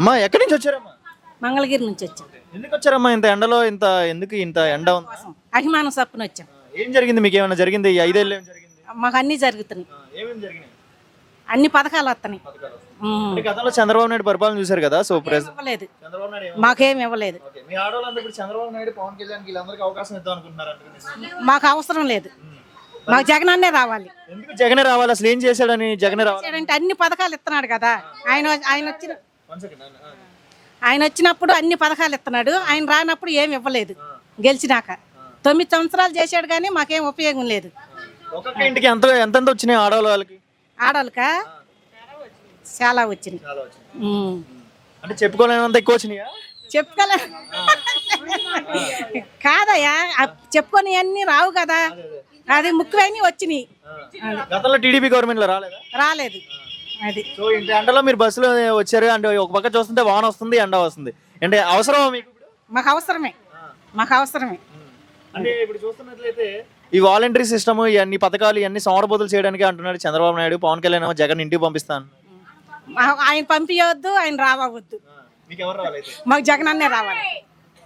అమ్మా ఎక్కడి నుంచి వచ్చారమ్మా? మంగళగిరి నుంచి వచ్చాం. ఎందుకు వచ్చారమ్మా ఇంత ఎండలో? ఎందుకు ఇంత ఎండ ఉంది? అభిమానం సప్పున వచ్చాం. ఏం జరిగింది? మీకు ఏమైనా జరిగింది? ఈ 5 ఏళ్ళు ఏం జరిగింది? మాకు అన్ని జరుగుతున్నాయి, ఏమేమి జరిగినాయి? అన్ని పథకాలు వస్తున్నాయి. అంటే గతంలో చంద్రబాబు నాయుడు పరిపాలన చూశారు కదా, సో ఇవ్వలేదు, చంద్రబాబు నాయుడు మాకేం ఇవ్వలేదు. మీ ఆడవాళ్ళందరూ ఇప్పుడు చంద్రబాబు నాయుడు, పవన్ కళ్యాణ్ వీళ్ళందరికీ అవకాశం ఇద్దాం అనుకుంటున్నారు. మాకు అవసరం లేదు, మాకు జగన్ అన్నే రావాలి. ఎందుకు జగనే రావాలి? అసలు ఏం చేశాడని జగనే రావాలి? అంటే అన్ని పథకాలు ఇస్తున్నాడు కదా ఆయన. ఆయన వచ్చినప్పుడు అన్ని పథకాలు ఇస్తున్నాడు, ఆయన రానప్పుడు ఏమి ఇవ్వలేదు. గెలిచినాక 9 సంవత్సరాలు చేశాడు కానీ మాకేం ఉపయోగం లేదు. ఒక్కొక్క ఇంటికి ఎంత వచ్చినాయి ఆడవాళ్ళకి? ఆడవాళ్ళకా చాలా వచ్చినాయి. అంటే చెప్పుకోలేనంత ఎక్కువ వచ్చినాయా? చెప్పుకోలే కాదయ్యా, చెప్పుకొని అన్ని రావు కదా, అది ముఖ్యమైన వచ్చినాయి. గతంలో టీడీపీ గవర్నమెంట్ లో రాలేదా? రాలేదు. అది సో ఇంత ఎండలో మీరు బస్సులో వచ్చారు అంటే ఒక పక్క చూస్తుంటే వాన వస్తుంది, ఎండ వస్తుంది. అంటే అవసరమా మీకు? మాకు అవసరమే, మాకు అవసరమే. అంటే ఇప్పుడు చూస్తున్నట్లయితే ఈ వాలంటరీ సిస్టమ్, ఇవన్నీ పథకాలు ఇవన్నీ సోమరబోతులు చేయడానికి అంటున్నాడు చంద్రబాబు నాయుడు. పవన్ కళ్యాణ్ ఏమో జగన్ ఇంటికి పంపిస్తాను. ఆయన పంపించవద్దు, ఆయన రావద్దు, మీకు ఎవరు రాలేదు? మాకు జగన్ అన్నే రావాలి.